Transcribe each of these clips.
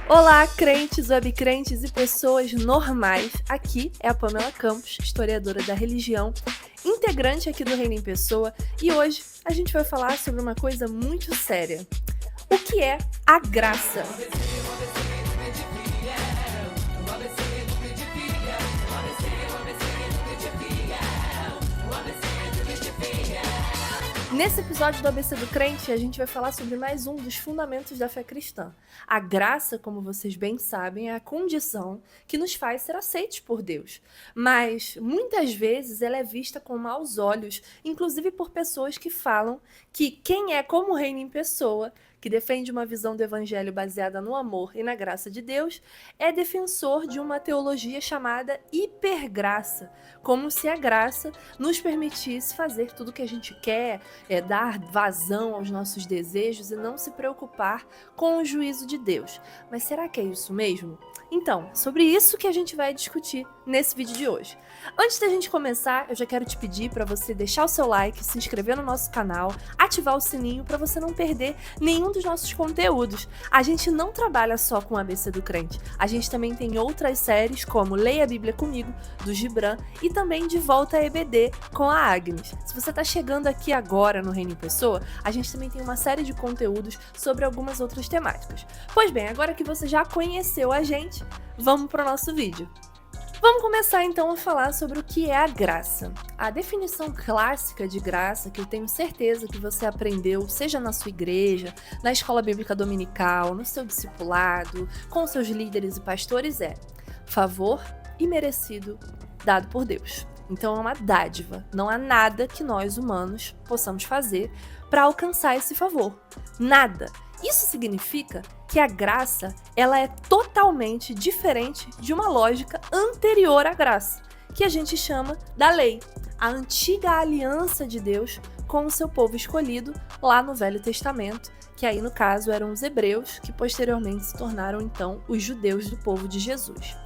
Olá, crentes, webcrentes e pessoas normais. Aqui é a Pamela Campos, historiadora da religião, integrante aqui do Reino em Pessoa, e hoje a gente vai falar sobre uma coisa muito séria. O que é a graça? Nesse episódio do ABC do Crente, a gente vai falar sobre mais um dos fundamentos da fé cristã. A graça, como vocês bem sabem, é a condição que nos faz ser aceitos por Deus. Mas, muitas vezes, ela é vista com maus olhos, inclusive por pessoas que falam que quem é como o Reino em Pessoa, que defende uma visão do evangelho baseada no amor e na graça de Deus, é defensor de uma teologia chamada hipergraça, como se a graça nos permitisse fazer tudo o que a gente quer, dar vazão aos nossos desejos e não se preocupar com o juízo de Deus. Mas será que é isso mesmo? Então, sobre isso que a gente vai discutir nesse vídeo de hoje. Antes da gente começar, eu já quero te pedir para você deixar o seu like, se inscrever no nosso canal, ativar o sininho para você não perder nenhum dos nossos conteúdos. A gente não trabalha só com o ABC do Crente, a gente também tem outras séries como Leia a Bíblia Comigo, do Gibran, e também De Volta a EBD com a Agnes. Se você está chegando aqui agora no Reino em Pessoa, a gente também tem uma série de conteúdos sobre algumas outras temáticas. Pois bem, agora que você já conheceu a gente, vamos para o nosso vídeo. Vamos começar então a falar sobre o que é a graça. A definição clássica de graça, que eu tenho certeza que você aprendeu, seja na sua igreja, na escola bíblica dominical, no seu discipulado, com seus líderes e pastores, é favor imerecido dado por Deus. Então é uma dádiva, não há nada que nós humanos possamos fazer para alcançar esse favor. Nada. Isso significa que a graça, ela é totalmente diferente de uma lógica anterior à graça, que a gente chama da lei, a antiga aliança de Deus com o seu povo escolhido lá no Velho Testamento, que aí no caso eram os hebreus, que posteriormente se tornaram então os judeus do povo de Jesus.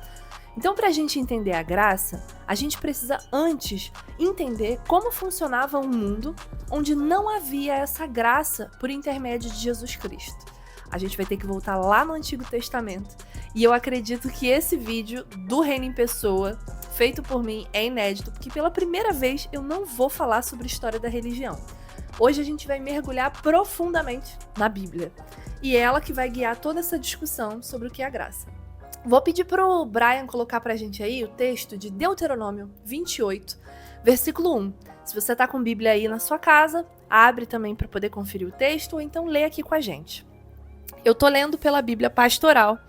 Então, para a gente entender a graça, a gente precisa antes entender como funcionava um mundo onde não havia essa graça por intermédio de Jesus Cristo. A gente vai ter que voltar lá no Antigo Testamento, e eu acredito que esse vídeo do Reino em Pessoa, feito por mim, é inédito, porque pela primeira vez eu não vou falar sobre a história da religião. Hoje a gente vai mergulhar profundamente na Bíblia, e é ela que vai guiar toda essa discussão sobre o que é a graça. Vou pedir pro Brian colocar pra gente aí o texto de Deuteronômio 28, versículo 1. Se você tá com Bíblia aí na sua casa, abre também para poder conferir o texto, ou então lê aqui com a gente. Eu tô lendo pela Bíblia Pastoral,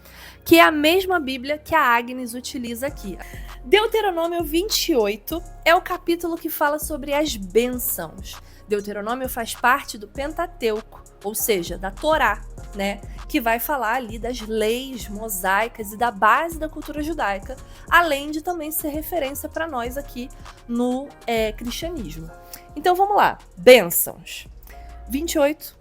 que é a mesma Bíblia que a Agnes utiliza aqui. Deuteronômio 28 é o capítulo que fala sobre as bênçãos. Deuteronômio faz parte do Pentateuco, ou seja, da Torá, né? Que vai falar ali das leis mosaicas e da base da cultura judaica, além de também ser referência para nós aqui no cristianismo. Então vamos lá, bênçãos. 28,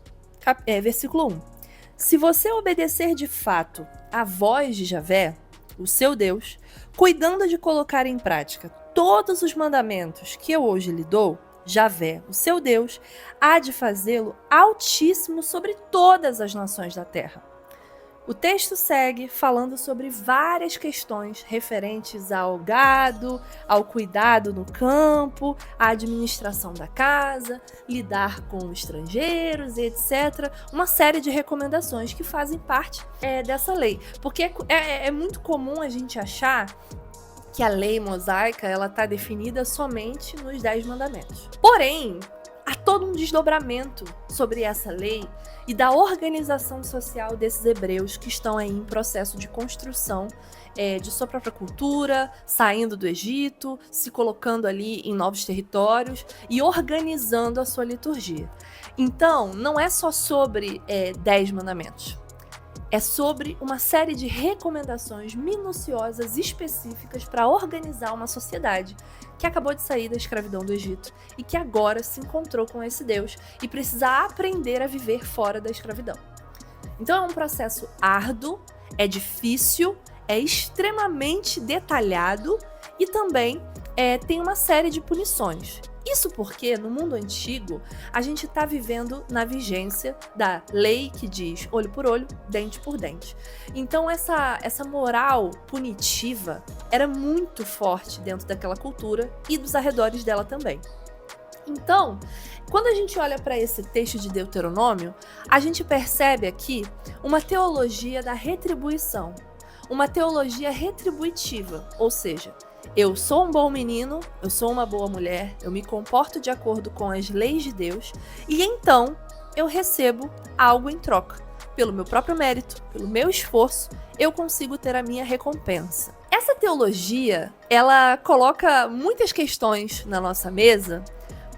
versículo 1. Se você obedecer de fato à voz de Javé, o seu Deus, cuidando de colocar em prática todos os mandamentos que eu hoje lhe dou, Javé, o seu Deus, há de fazê-lo altíssimo sobre todas as nações da terra. O texto segue falando sobre várias questões referentes ao gado, ao cuidado no campo, à administração da casa, lidar com estrangeiros e etc. Uma série de recomendações que fazem parte dessa lei. Porque é muito comum a gente achar que a lei mosaica ela está definida somente nos 10 mandamentos. Porém, há todo um desdobramento sobre essa lei e da organização social desses hebreus que estão aí em processo de construção de sua própria cultura, saindo do Egito, se colocando ali em novos territórios e organizando a sua liturgia. Então, não é só sobre 10 mandamentos. É sobre uma série de recomendações minuciosas específicas para organizar uma sociedade que acabou de sair da escravidão do Egito e que agora se encontrou com esse Deus e precisa aprender a viver fora da escravidão. Então é um processo árduo, é difícil, é extremamente detalhado e também tem uma série de punições. Isso porque, no mundo antigo, a gente está vivendo na vigência da lei que diz olho por olho, dente por dente. Então, essa moral punitiva era muito forte dentro daquela cultura e dos arredores dela também. Então, quando a gente olha para esse texto de Deuteronômio, a gente percebe aqui uma teologia da retribuição, uma teologia retributiva, ou seja, eu sou um bom menino, eu sou uma boa mulher, eu me comporto de acordo com as leis de Deus e então eu recebo algo em troca. Pelo meu próprio mérito, pelo meu esforço, eu consigo ter a minha recompensa. Essa teologia, ela coloca muitas questões na nossa mesa,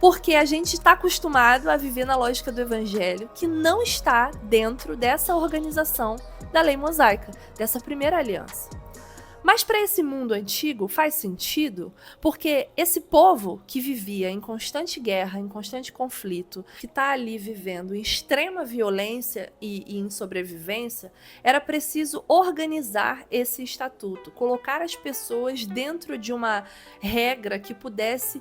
porque a gente está acostumado a viver na lógica do evangelho, que não está dentro dessa organização da lei mosaica, dessa primeira aliança. Mas para esse mundo antigo faz sentido, porque esse povo que vivia em constante guerra, em constante conflito, que está ali vivendo em extrema violência e em sobrevivência, era preciso organizar esse estatuto, colocar as pessoas dentro de uma regra que pudesse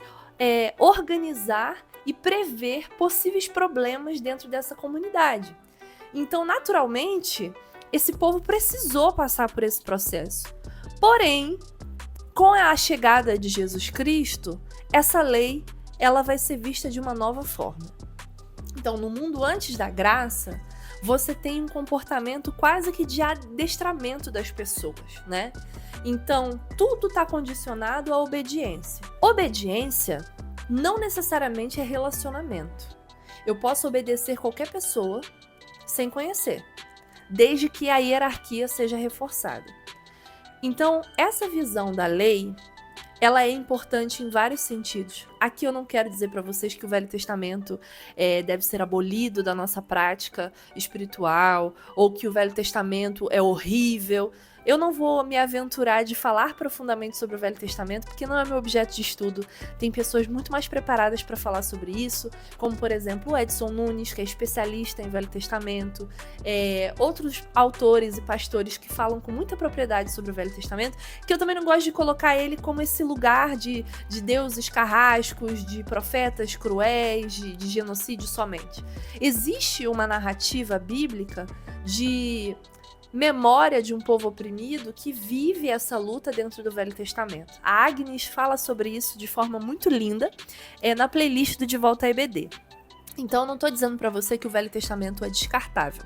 organizar e prever possíveis problemas dentro dessa comunidade. Então, naturalmente, esse povo precisou passar por esse processo. Porém, com a chegada de Jesus Cristo, essa lei ela vai ser vista de uma nova forma. Então, no mundo antes da graça, você tem um comportamento quase que de adestramento das pessoas, né? Então, tudo está condicionado à obediência. Obediência não necessariamente é relacionamento. Eu posso obedecer qualquer pessoa sem conhecer, desde que a hierarquia seja reforçada. Então, essa visão da lei, ela é importante em vários sentidos. Aqui eu não quero dizer para vocês que o Velho Testamento deve ser abolido da nossa prática espiritual, ou que o Velho Testamento é horrível. Eu não vou me aventurar de falar profundamente sobre o Velho Testamento, porque não é meu objeto de estudo. Tem pessoas muito mais preparadas para falar sobre isso, como, por exemplo, o Edson Nunes, que é especialista em Velho Testamento, outros autores e pastores que falam com muita propriedade sobre o Velho Testamento, que eu também não gosto de colocar ele como esse lugar de deuses carrascos, de profetas cruéis, de genocídio somente. Existe uma narrativa bíblica de memória de um povo oprimido que vive essa luta dentro do Velho Testamento. A Agnes fala sobre isso de forma muito linda na playlist do De Volta à EBD. Então, eu não estou dizendo para você que o Velho Testamento é descartável,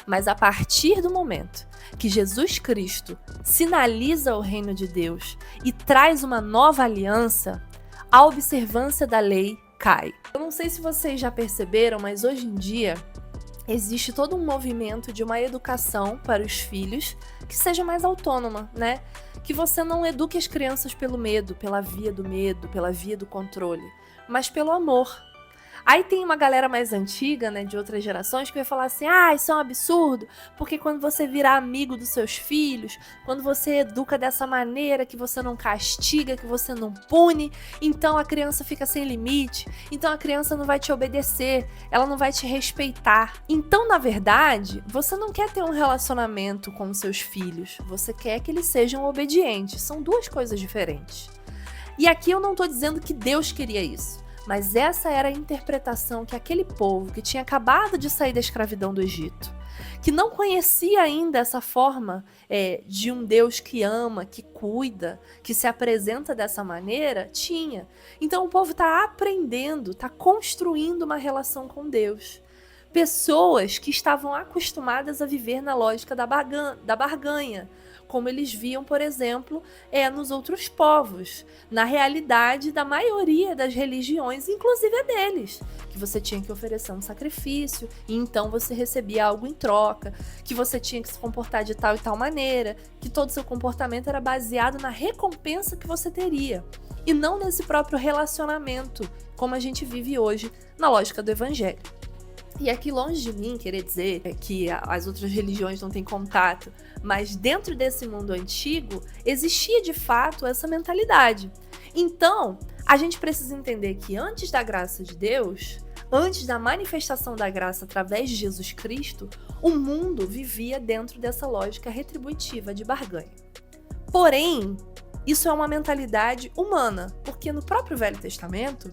mas a partir do momento que Jesus Cristo sinaliza o reino de Deus e traz uma nova aliança, a observância da lei cai. Eu não sei se vocês já perceberam, mas hoje em dia existe todo um movimento de uma educação para os filhos que seja mais autônoma, né? Que você não eduque as crianças pelo medo, pela via do medo, pela via do controle, mas pelo amor. Aí tem uma galera mais antiga, né, de outras gerações, que vai falar assim, isso é um absurdo, porque quando você virar amigo dos seus filhos, quando você educa dessa maneira, que você não castiga, que você não pune, então a criança fica sem limite, então a criança não vai te obedecer, ela não vai te respeitar. Então, na verdade, você não quer ter um relacionamento com os seus filhos, você quer que eles sejam obedientes, são duas coisas diferentes. E aqui eu não estou dizendo que Deus queria isso, mas essa era a interpretação que aquele povo que tinha acabado de sair da escravidão do Egito, que não conhecia ainda essa forma de um Deus que ama, que cuida, que se apresenta dessa maneira, tinha. Então o povo está aprendendo, está construindo uma relação com Deus. Pessoas que estavam acostumadas a viver na lógica da barganha, como eles viam, por exemplo, nos outros povos, na realidade da maioria das religiões, inclusive a deles, que você tinha que oferecer um sacrifício e então você recebia algo em troca, que você tinha que se comportar de tal e tal maneira, que todo o seu comportamento era baseado na recompensa que você teria, e não nesse próprio relacionamento, como a gente vive hoje na lógica do evangelho. E aqui longe de mim querer dizer que as outras religiões não têm contato, mas dentro desse mundo antigo existia de fato essa mentalidade. Então, a gente precisa entender que antes da graça de Deus, antes da manifestação da graça através de Jesus Cristo, o mundo vivia dentro dessa lógica retributiva de barganha. Porém, isso é uma mentalidade humana, porque no próprio Velho Testamento,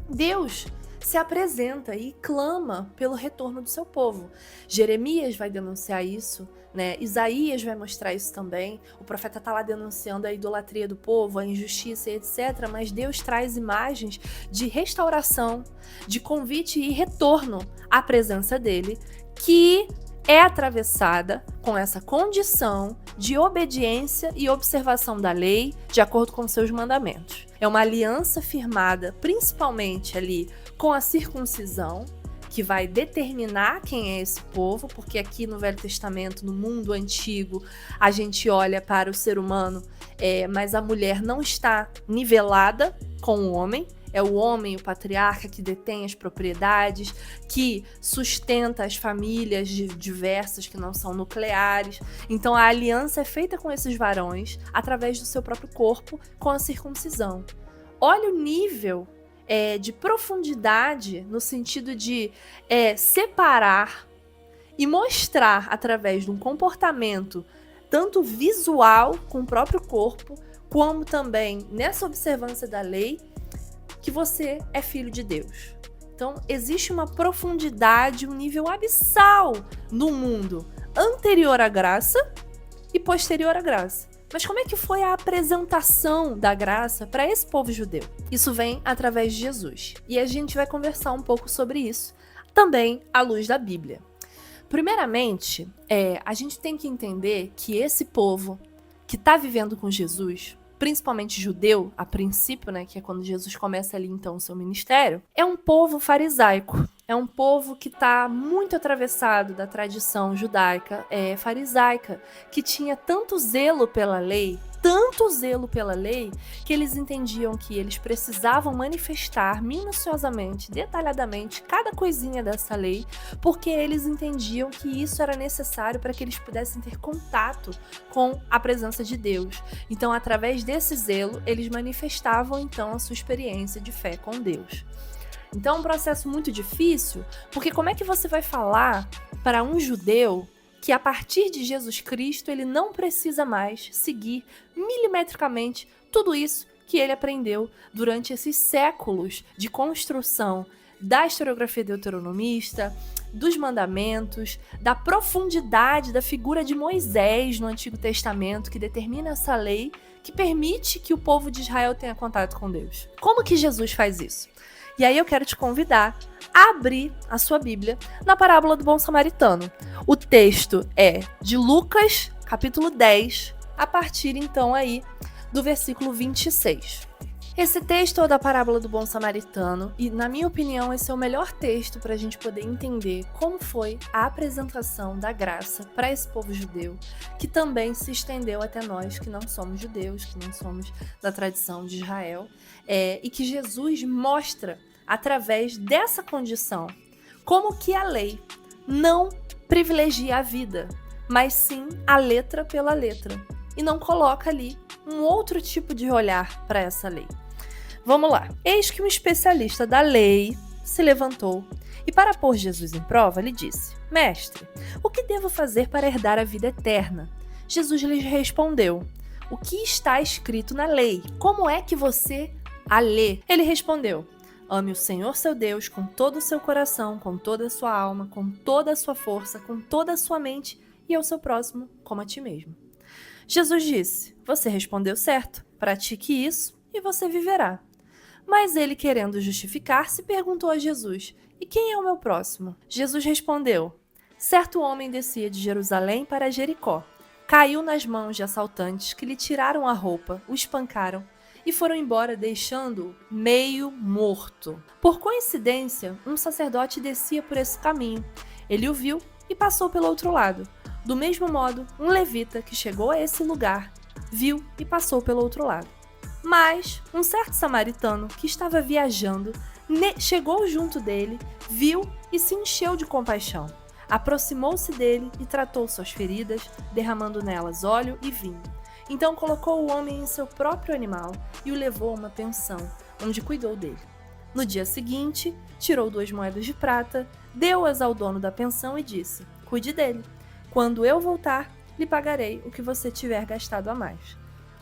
Deus se apresenta e clama pelo retorno do seu povo. Jeremias vai denunciar isso, né? Isaías vai mostrar isso também. O profeta está lá denunciando a idolatria do povo, a injustiça e etc. Mas Deus traz imagens de restauração, de convite e retorno à presença dele, que é atravessada com essa condição de obediência e observação da lei de acordo com seus mandamentos. É uma aliança firmada principalmente ali com a circuncisão, que vai determinar quem é esse povo, porque aqui no Velho Testamento, no mundo antigo, a gente olha para o ser humano, mas a mulher não está nivelada com o homem. É o homem, o patriarca, que detém as propriedades, que sustenta as famílias diversas que não são nucleares. Então a aliança é feita com esses varões através do seu próprio corpo, com a circuncisão. Olha o nível de profundidade no sentido de separar e mostrar através de um comportamento tanto visual com o próprio corpo, como também nessa observância da lei, que você é filho de Deus. Então, existe uma profundidade, um nível abissal no mundo anterior à graça e posterior à graça. Mas como é que foi a apresentação da graça para esse povo judeu? Isso vem através de Jesus. E a gente vai conversar um pouco sobre isso, também à luz da Bíblia. Primeiramente, a gente tem que entender que esse povo que está vivendo com Jesus, principalmente judeu, a princípio, né, que é quando Jesus começa ali então o seu ministério, é um povo farisaico. É um povo que está muito atravessado da tradição judaica, farisaica, que tinha tanto zelo pela lei, que eles entendiam que eles precisavam manifestar minuciosamente, detalhadamente, cada coisinha dessa lei, porque eles entendiam que isso era necessário para que eles pudessem ter contato com a presença de Deus. Então, através desse zelo, eles manifestavam então a sua experiência de fé com Deus. Então é um processo muito difícil, porque como é que você vai falar para um judeu que a partir de Jesus Cristo ele não precisa mais seguir milimetricamente tudo isso que ele aprendeu durante esses séculos de construção da historiografia deuteronomista, dos mandamentos, da profundidade da figura de Moisés no Antigo Testamento, que determina essa lei que permite que o povo de Israel tenha contato com Deus. Como que Jesus faz isso? E aí eu quero te convidar a abrir a sua Bíblia na parábola do bom samaritano. O texto é de Lucas, capítulo 10, a partir então aí do versículo 26. Esse texto é o da parábola do bom samaritano e, na minha opinião, esse é o melhor texto para a gente poder entender como foi a apresentação da graça para esse povo judeu, que também se estendeu até nós que não somos judeus, que não somos da tradição de Israel, e que Jesus mostra através dessa condição como que a lei não privilegia a vida, mas sim a letra pela letra, e não coloca ali um outro tipo de olhar para essa lei. Vamos lá. Eis que um especialista da lei se levantou e, para pôr Jesus em prova, lhe disse: Mestre, o que devo fazer para herdar a vida eterna? Jesus lhe respondeu: O que está escrito na lei? Como é que você a lê? Ele respondeu: Ame o Senhor seu Deus com todo o seu coração, com toda a sua alma, com toda a sua força, com toda a sua mente, e ao seu próximo como a ti mesmo. Jesus disse: Você respondeu certo, pratique isso e você viverá. Mas ele, querendo justificar-se, perguntou a Jesus: E quem é o meu próximo? Jesus respondeu: Certo homem descia de Jerusalém para Jericó. Caiu nas mãos de assaltantes que lhe tiraram a roupa, o espancaram e foram embora deixando-o meio morto. Por coincidência, um sacerdote descia por esse caminho. Ele o viu e passou pelo outro lado. Do mesmo modo, um levita que chegou a esse lugar viu e passou pelo outro lado. Mas um certo samaritano que estava viajando chegou junto dele, viu e se encheu de compaixão. Aproximou-se dele e tratou suas feridas, derramando nelas óleo e vinho. Então colocou o homem em seu próprio animal e o levou a uma pensão, onde cuidou dele. No dia seguinte, tirou 2 moedas de prata, deu-as ao dono da pensão e disse: Cuide dele. Quando eu voltar, lhe pagarei o que você tiver gastado a mais.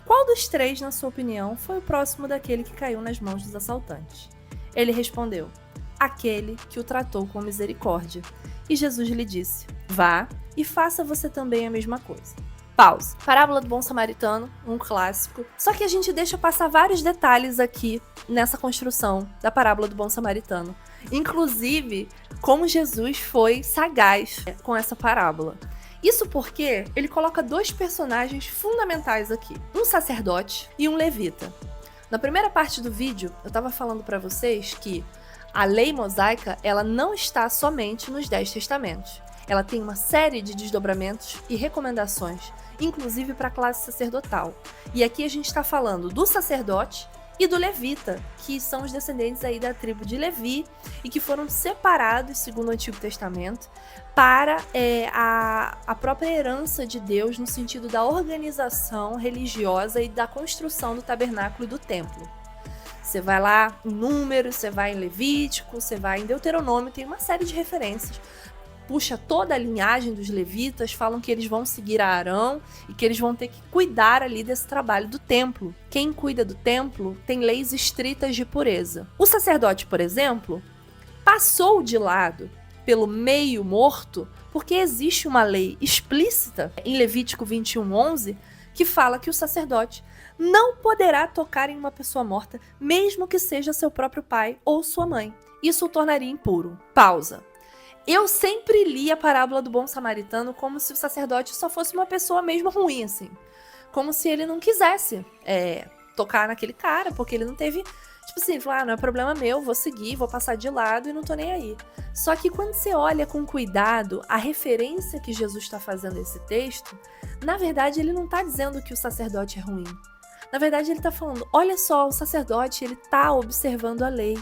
Qual dos 3, na sua opinião, foi o próximo daquele que caiu nas mãos dos assaltantes? Ele respondeu: aquele que o tratou com misericórdia. E Jesus lhe disse: vá e faça você também a mesma coisa. Pausa. Parábola do Bom Samaritano, um clássico. Só que a gente deixa passar vários detalhes aqui nessa construção da parábola do Bom Samaritano. Inclusive, como Jesus foi sagaz com essa parábola. Isso porque ele coloca dois personagens fundamentais aqui. Um sacerdote e um levita. Na primeira parte do vídeo, eu estava falando para vocês que a lei mosaica, ela não está somente nos 10 testamentos. Ela tem uma série de desdobramentos e recomendações, inclusive para a classe sacerdotal. E aqui a gente está falando do sacerdote e do levita, que são os descendentes aí da tribo de Levi e que foram separados, segundo o Antigo Testamento, para a própria herança de Deus no sentido da organização religiosa e da construção do tabernáculo e do templo. Você vai lá em Números, você vai em Levítico, você vai em Deuteronômio, tem uma série de referências. Puxa toda a linhagem dos levitas, falam que eles vão seguir a Arão e que eles vão ter que cuidar ali desse trabalho do templo. Quem cuida do templo tem leis estritas de pureza. O sacerdote, por exemplo, passou de lado pelo meio morto porque existe uma lei explícita em Levítico 21:11 que fala que o sacerdote não poderá tocar em uma pessoa morta, mesmo que seja seu próprio pai ou sua mãe. Isso o tornaria impuro. Pausa. Eu sempre li a parábola do Bom Samaritano como se o sacerdote só fosse uma pessoa mesmo ruim, assim. Como se ele não quisesse tocar naquele cara, porque ele não teve... Tipo assim, não é problema meu, vou seguir, vou passar de lado e não tô nem aí. Só que quando você olha com cuidado a referência que Jesus está fazendo nesse texto, na verdade ele não tá dizendo que o sacerdote é ruim. Na verdade ele tá falando, olha só, o sacerdote, ele tá observando a lei.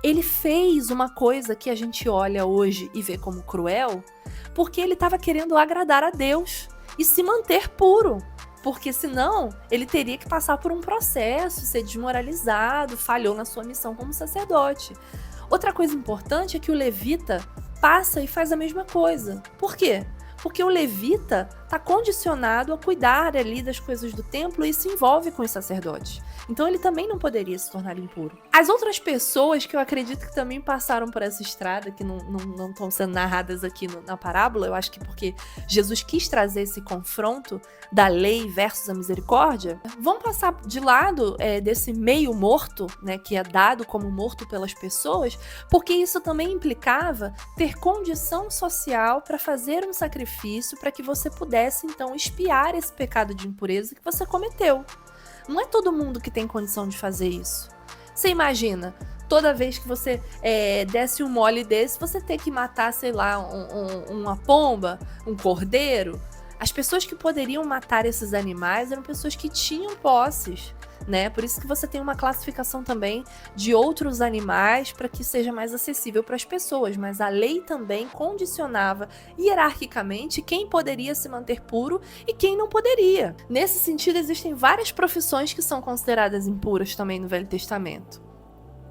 Ele fez uma coisa que a gente olha hoje e vê como cruel, porque ele estava querendo agradar a Deus e se manter puro. Porque senão ele teria que passar por um processo, ser desmoralizado, falhou na sua missão como sacerdote. Outra coisa importante é que o levita passa e faz a mesma coisa. Por quê? Porque o levita está condicionado a cuidar ali das coisas do templo e se envolve com os sacerdotes. Então ele também não poderia se tornar impuro. As outras pessoas que eu acredito que também passaram por essa estrada, que não estão sendo narradas aqui na parábola, eu acho que porque Jesus quis trazer esse confronto da lei versus a misericórdia, vão passar de lado desse meio morto, né, que é dado como morto pelas pessoas, porque isso também implicava ter condição social para fazer um sacrifício para que você pudesse então expiar esse pecado de impureza que você cometeu. Não é todo mundo que tem condição de fazer isso. Você imagina, toda vez que você desse um mole desse, você ter que matar, sei lá, uma pomba, um cordeiro. As pessoas que poderiam matar esses animais eram pessoas que tinham posses, né? Por isso que você tem uma classificação também de outros animais para que seja mais acessível para as pessoas, mas a lei também condicionava hierarquicamente quem poderia se manter puro e quem não poderia. Nesse sentido, existem várias profissões que são consideradas impuras também no Velho Testamento.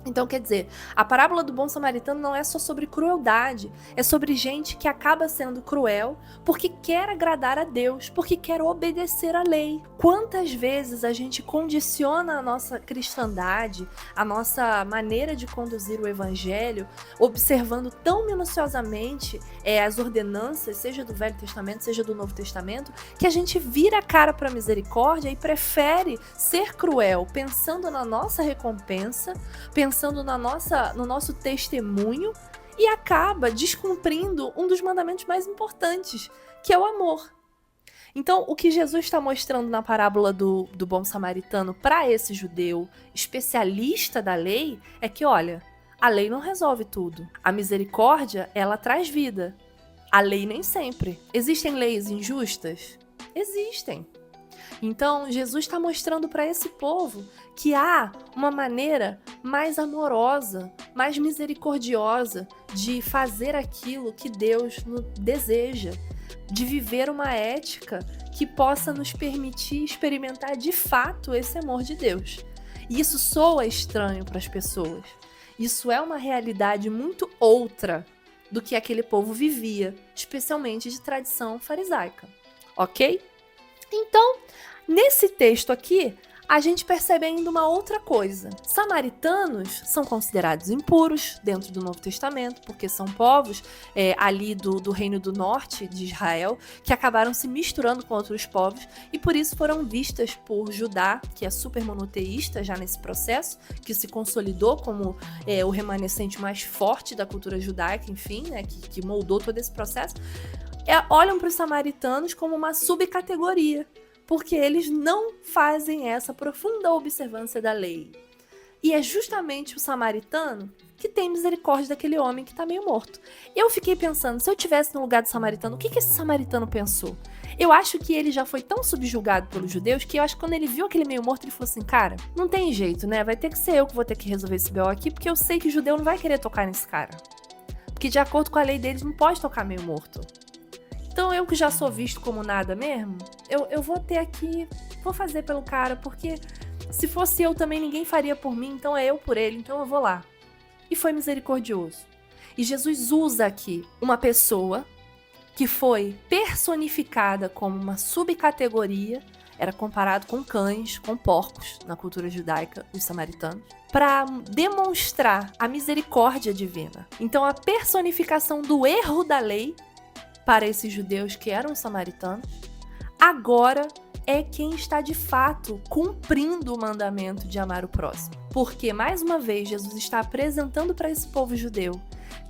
Então, quer dizer, a parábola do Bom Samaritano não é só sobre crueldade, é sobre gente que acaba sendo cruel porque quer agradar a Deus, porque quer obedecer à lei. Quantas vezes a gente condiciona a nossa cristandade, a nossa maneira de conduzir o evangelho, observando tão minuciosamente as ordenanças, seja do Velho Testamento, seja do Novo Testamento, que a gente vira a cara para a misericórdia e prefere ser cruel, pensando na nossa recompensa, pensando no nosso testemunho e acaba descumprindo um dos mandamentos mais importantes, que é o amor. Então, o que Jesus está mostrando na parábola do Bom Samaritano para esse judeu especialista da lei é que, olha, a lei não resolve tudo. A misericórdia, ela traz vida. A lei nem sempre. Existem leis injustas? Existem. Então, Jesus está mostrando para esse povo que há uma maneira mais amorosa, mais misericordiosa de fazer aquilo que Deus deseja, de viver uma ética que possa nos permitir experimentar de fato esse amor de Deus. E isso soa estranho para as pessoas. Isso é uma realidade muito outra do que aquele povo vivia, especialmente de tradição farisaica. Ok? Então, nesse texto aqui, a gente percebe ainda uma outra coisa. Samaritanos são considerados impuros dentro do Novo Testamento, porque são povos ali do Reino do Norte de Israel, que acabaram se misturando com outros povos, e por isso foram vistas por Judá, que é super monoteísta já nesse processo, que se consolidou como o remanescente mais forte da cultura judaica, enfim, né, que moldou todo esse processo, olham para os samaritanos como uma subcategoria, porque eles não fazem essa profunda observância da lei. E é justamente o samaritano que tem misericórdia daquele homem que está meio morto. Eu fiquei pensando, se eu estivesse no lugar do samaritano, o que esse samaritano pensou? Eu acho que ele já foi tão subjugado pelos judeus que eu acho que quando ele viu aquele meio morto, ele falou assim, cara, não tem jeito, né? Vai ter que ser eu que vou ter que resolver esse BO aqui, porque eu sei que o judeu não vai querer tocar nesse cara. Porque de acordo com a lei deles, não pode tocar meio morto. Então eu que já sou visto como nada mesmo, eu vou ter aqui, vou fazer pelo cara, porque se fosse eu também ninguém faria por mim, então é eu por ele, então eu vou lá. E foi misericordioso. E Jesus usa aqui uma pessoa que foi personificada como uma subcategoria, era comparado com cães, com porcos na cultura judaica, os samaritanos, para demonstrar a misericórdia divina. Então a personificação do erro da lei para esses judeus que eram samaritanos, agora é quem está de fato cumprindo o mandamento de amar o próximo. Porque, mais uma vez, Jesus está apresentando para esse povo judeu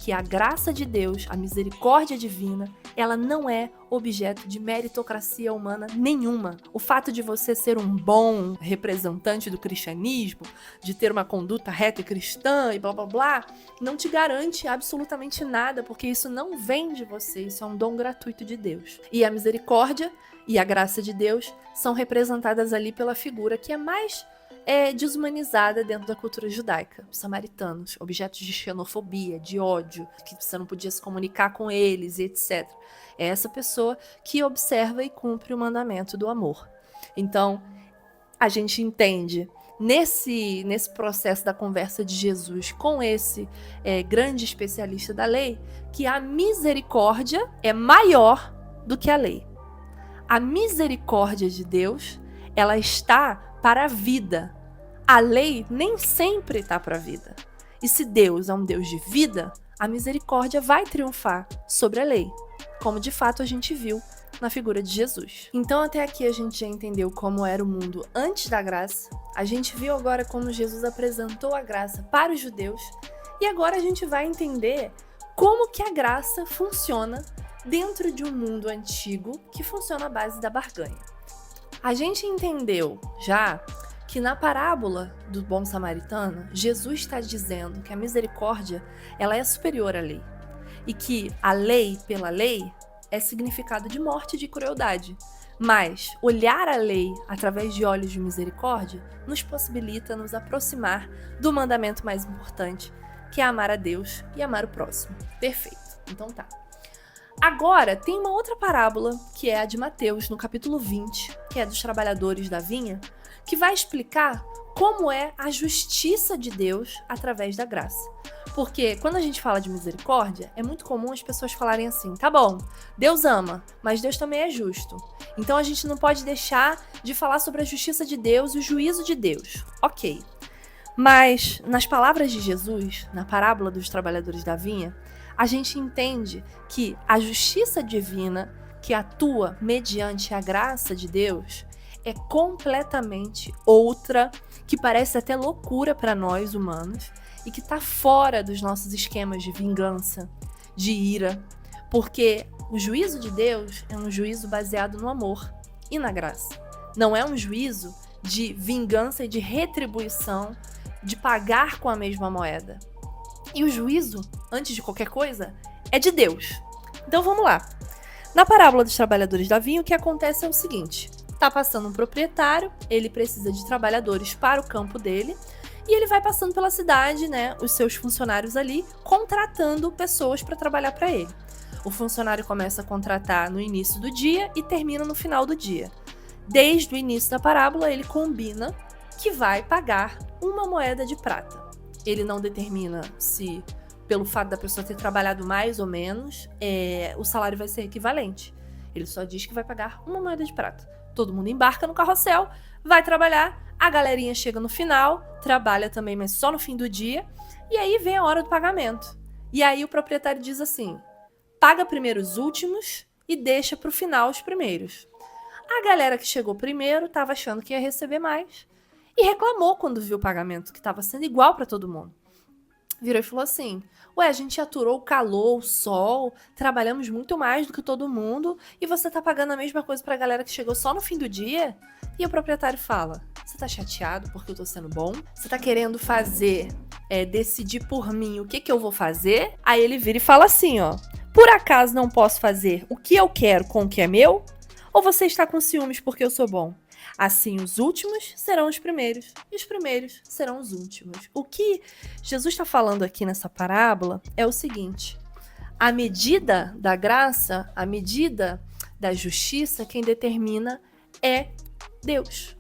que a graça de Deus, a misericórdia divina, ela não é objeto de meritocracia humana nenhuma. O fato de você ser um bom representante do cristianismo, de ter uma conduta reta e cristã e blá blá blá, não te garante absolutamente nada, porque isso não vem de você, isso é um dom gratuito de Deus. E a misericórdia e a graça de Deus são representadas ali pela figura que é mais desumanizada dentro da cultura judaica. Os samaritanos, objetos de xenofobia, de ódio, que você não podia se comunicar com eles e etc. É essa pessoa que observa e cumpre o mandamento do amor. Então, a gente entende nesse processo da conversa de Jesus com esse grande especialista da lei, que a misericórdia é maior do que a lei. A misericórdia de Deus, ela está para a vida. A lei nem sempre está para a vida. E se Deus é um Deus de vida, a misericórdia vai triunfar sobre a lei, como de fato a gente viu na figura de Jesus. Então até aqui a gente já entendeu como era o mundo antes da graça, a gente viu agora como Jesus apresentou a graça para os judeus, e agora a gente vai entender como que a graça funciona dentro de um mundo antigo que funciona à base da barganha. A gente entendeu já que na parábola do bom samaritano, Jesus está dizendo que a misericórdia ela é superior à lei. E que a lei, pela lei, é significado de morte e de crueldade. Mas olhar a lei através de olhos de misericórdia nos possibilita nos aproximar do mandamento mais importante, que é amar a Deus e amar o próximo. Perfeito. Então tá. Agora, tem uma outra parábola, que é a de Mateus, no capítulo 20, que é dos trabalhadores da vinha, que vai explicar como é a justiça de Deus através da graça. Porque quando a gente fala de misericórdia, é muito comum as pessoas falarem assim, tá bom, Deus ama, mas Deus também é justo. Então a gente não pode deixar de falar sobre a justiça de Deus e o juízo de Deus. Ok. Mas, nas palavras de Jesus, na parábola dos trabalhadores da vinha, a gente entende que a justiça divina que atua mediante a graça de Deus é completamente outra, que parece até loucura para nós humanos e que está fora dos nossos esquemas de vingança, de ira, porque o juízo de Deus é um juízo baseado no amor e na graça. Não é um juízo de vingança e de retribuição, de pagar com a mesma moeda. E o juízo, antes de qualquer coisa, é de Deus. Então vamos lá. Na parábola dos trabalhadores da vinha, o que acontece é o seguinte: tá passando um proprietário, ele precisa de trabalhadores para o campo dele, e ele vai passando pela cidade, né, os seus funcionários ali, contratando pessoas para trabalhar para ele. O funcionário começa a contratar no início do dia e termina no final do dia. Desde o início da parábola, ele combina que vai pagar uma moeda de prata. Ele não determina se, pelo fato da pessoa ter trabalhado mais ou menos, o salário vai ser equivalente. Ele só diz que vai pagar uma moeda de prata. Todo mundo embarca no carrossel, vai trabalhar, A galerinha chega no final, trabalha também, mas só no fim do dia, e aí vem a hora do pagamento. E aí o proprietário diz assim: paga primeiro os últimos e deixa para o final os primeiros. A galera que chegou primeiro estava achando que ia receber mais e reclamou quando viu o pagamento, que estava sendo igual para todo mundo. Virou e falou assim: ué, a gente aturou o calor, o sol, trabalhamos muito mais do que todo mundo e você tá pagando a mesma coisa pra galera que chegou só no fim do dia? E o proprietário fala: você tá chateado porque eu tô sendo bom? Você tá querendo decidir por mim o que eu vou fazer? Aí ele vira e fala assim, ó: por acaso não posso fazer o que eu quero com o que é meu? Ou você está com ciúmes porque eu sou bom? Assim, os últimos serão os primeiros, e os primeiros serão os últimos. O que Jesus está falando aqui nessa parábola é o seguinte: a medida da graça, a medida da justiça, quem determina é Deus.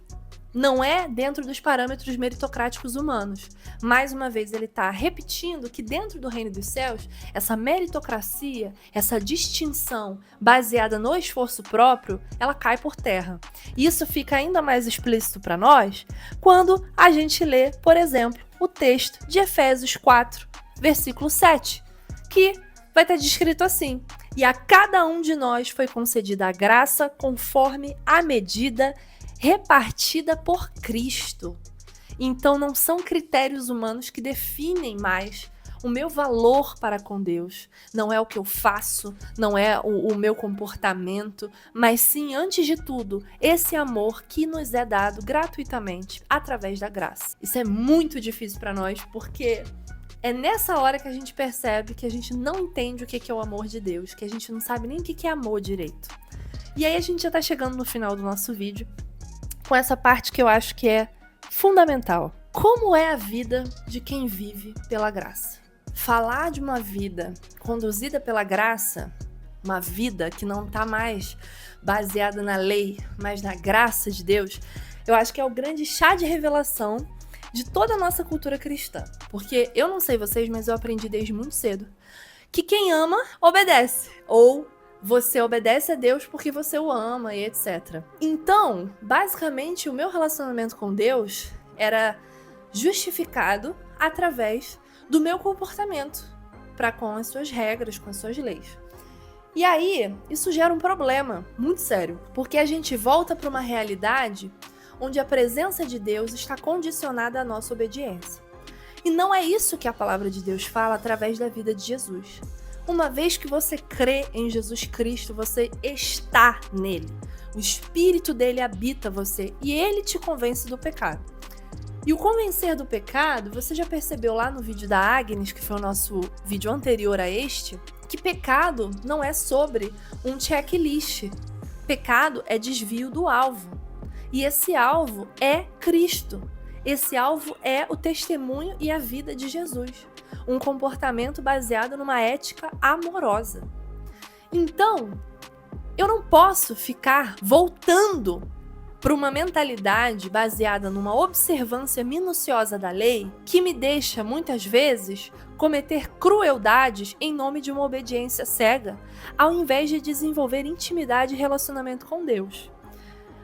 Não é dentro dos parâmetros meritocráticos humanos. Mais uma vez, ele está repetindo que dentro do reino dos céus, essa meritocracia, essa distinção baseada no esforço próprio, ela cai por terra. Isso fica ainda mais explícito para nós quando a gente lê, por exemplo, o texto de Efésios 4, versículo 7, que vai estar descrito assim: e a cada um de nós foi concedida a graça conforme a medida repartida por Cristo. Então não são critérios humanos que definem mais o meu valor para com Deus. Não é o que eu faço, não é o meu comportamento, mas sim, antes de tudo, esse amor que nos é dado gratuitamente através da graça. Isso é muito difícil para nós, porque é nessa hora que a gente percebe que a gente não entende o que é o amor de Deus, que a gente não sabe nem o que é amor direito. E aí a gente já tá chegando no final do nosso vídeo com essa parte que eu acho que é fundamental. Como é a vida de quem vive pela graça? Falar de uma vida conduzida pela graça, uma vida que não está mais baseada na lei, mas na graça de Deus, eu acho que é o grande chá de revelação de toda a nossa cultura cristã. Porque eu não sei vocês, mas eu aprendi desde muito cedo que quem ama, obedece. Ou você obedece a Deus porque você o ama e etc. Então, basicamente, o meu relacionamento com Deus era justificado através do meu comportamento para com as suas regras, com as suas leis. E aí, isso gera um problema muito sério, porque a gente volta para uma realidade onde a presença de Deus está condicionada à nossa obediência. E não é isso que a palavra de Deus fala através da vida de Jesus. Uma vez que você crê em Jesus Cristo, você está nele. O Espírito dele habita você e ele te convence do pecado. E o convencer do pecado, você já percebeu lá no vídeo da Agnes, que foi o nosso vídeo anterior a este, que pecado não é sobre um checklist. Pecado é desvio do alvo. E esse alvo é Cristo. Esse alvo é o testemunho e a vida de Jesus. Um comportamento baseado numa ética amorosa. Então, eu não posso ficar voltando para uma mentalidade baseada numa observância minuciosa da lei que me deixa, muitas vezes, cometer crueldades em nome de uma obediência cega, ao invés de desenvolver intimidade e relacionamento com Deus.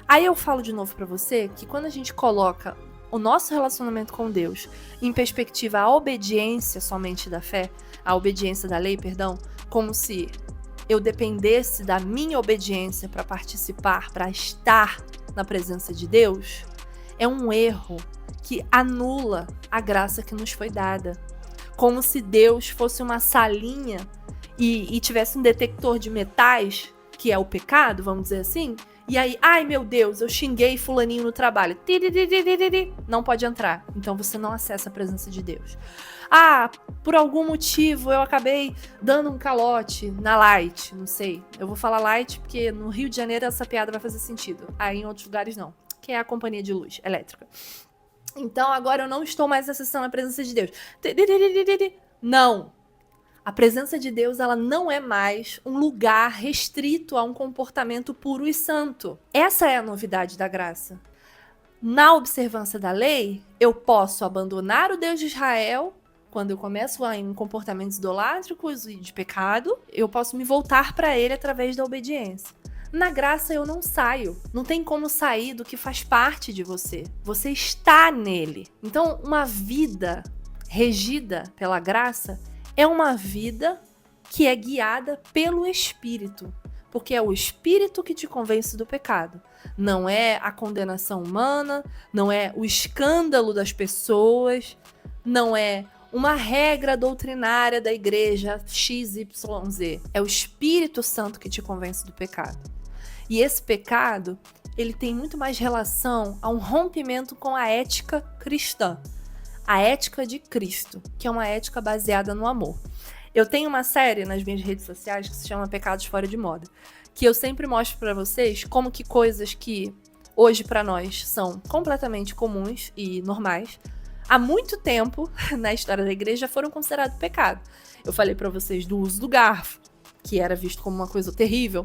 Aí eu falo de novo para você que quando a gente coloca o nosso relacionamento com Deus em perspectiva à obediência somente da fé, à obediência da lei, perdão, como se eu dependesse da minha obediência para participar, para estar na presença de Deus, é um erro que anula a graça que nos foi dada. Como se Deus fosse uma salinha e tivesse um detector de metais, que é o pecado, vamos dizer assim, e aí, ai meu Deus, eu xinguei fulaninho no trabalho. Não pode entrar. Então você não acessa a presença de Deus. Ah, por algum motivo eu acabei dando um calote na Light. Não sei. Eu vou falar Light porque no Rio de Janeiro essa piada vai fazer sentido. Aí em outros lugares não. Que é a companhia de luz elétrica. Então agora eu não estou mais acessando a presença de Deus. Não. A presença de Deus, ela não é mais um lugar restrito a um comportamento puro e santo. Essa é a novidade da graça. Na observância da lei, eu posso abandonar o Deus de Israel, quando eu começo em comportamentos idolátricos e de pecado, eu posso me voltar para ele através da obediência. Na graça eu não saio. Não tem como sair do que faz parte de você. Você está nele. Então, uma vida regida pela graça é uma vida que é guiada pelo Espírito. Porque é o Espírito que te convence do pecado. Não é a condenação humana, não é o escândalo das pessoas, não é uma regra doutrinária da igreja XYZ. É o Espírito Santo que te convence do pecado. E esse pecado, ele tem muito mais relação a um rompimento com a ética cristã. A ética de Cristo, que é uma ética baseada no amor. Eu tenho uma série nas minhas redes sociais que se chama Pecados Fora de Moda, que eu sempre mostro para vocês como que coisas que hoje para nós são completamente comuns e normais, há muito tempo na história da igreja foram considerados pecado. Eu falei para vocês do uso do garfo, que era visto como uma coisa terrível.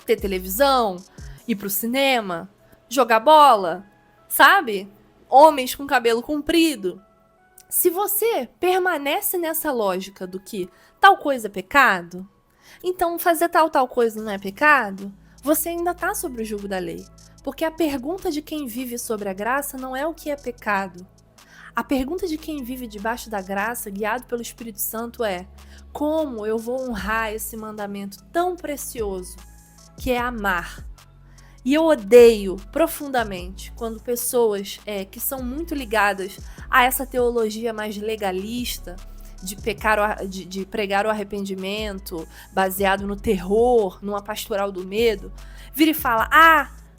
Ter televisão, ir pro cinema, jogar bola, sabe? Homens com cabelo comprido. Se você permanece nessa lógica do que tal coisa é pecado, então fazer tal coisa não é pecado, você ainda está sob o jugo da lei. Porque a pergunta de quem vive sobre a graça não é o que é pecado. A pergunta de quem vive debaixo da graça, guiado pelo Espírito Santo, é: como eu vou honrar esse mandamento tão precioso, que é amar? E eu odeio profundamente quando pessoas que são muito ligadas a essa teologia mais legalista, de pregar o arrependimento, baseado no terror, numa pastoral do medo, vira e fala: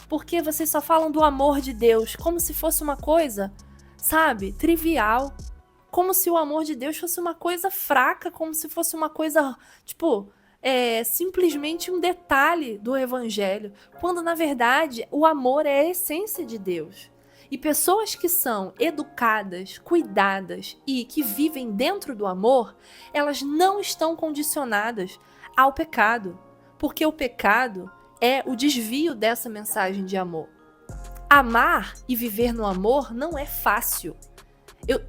porque vocês só falam do amor de Deus, como se fosse uma coisa, sabe, trivial. Como se o amor de Deus fosse uma coisa fraca, como se fosse uma coisa, simplesmente um detalhe do evangelho, quando na verdade o amor é a essência de Deus. E pessoas que são educadas, cuidadas e que vivem dentro do amor, elas não estão condicionadas ao pecado, porque o pecado é o desvio dessa mensagem de amor. Amar e viver no amor não é fácil.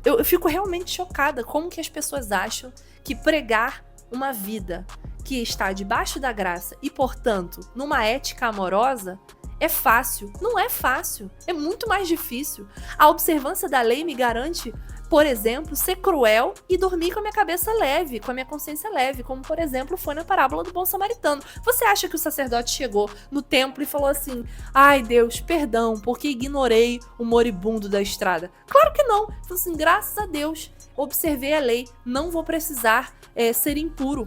Eu fico realmente chocada como que as pessoas acham que pregar uma vida que está debaixo da graça e, portanto, numa ética amorosa, é fácil. Não é fácil. É muito mais difícil. A observância da lei me garante, por exemplo, ser cruel e dormir com a minha cabeça leve, com a minha consciência leve, como, por exemplo, foi na parábola do bom samaritano. Você acha que o sacerdote chegou no templo e falou assim: ai, Deus, perdão, porque ignorei o moribundo da estrada? Claro que não. Falou assim: graças a Deus, observei a lei, não vou precisar ser impuro,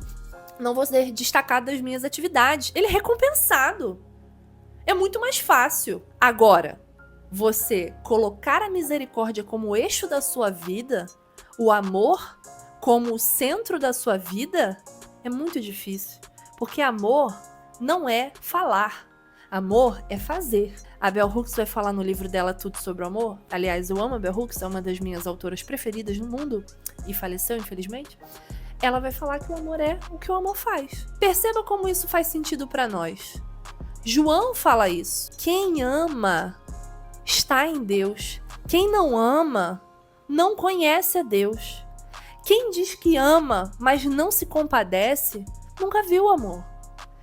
não vou ser destacado das minhas atividades. Ele é recompensado. É muito mais fácil. Agora, você colocar a misericórdia como o eixo da sua vida, o amor como o centro da sua vida, é muito difícil. Porque amor não é falar. Amor é fazer. A Bell Hooks vai falar no livro dela Tudo sobre o Amor. Aliás, eu amo a Bell Hooks, é uma das minhas autoras preferidas no mundo e faleceu, infelizmente. Ela vai falar que o amor é o que o amor faz. Perceba como isso faz sentido para nós. João fala isso. Quem ama está em Deus. Quem não ama não conhece a Deus. Quem diz que ama, mas não se compadece, nunca viu o amor.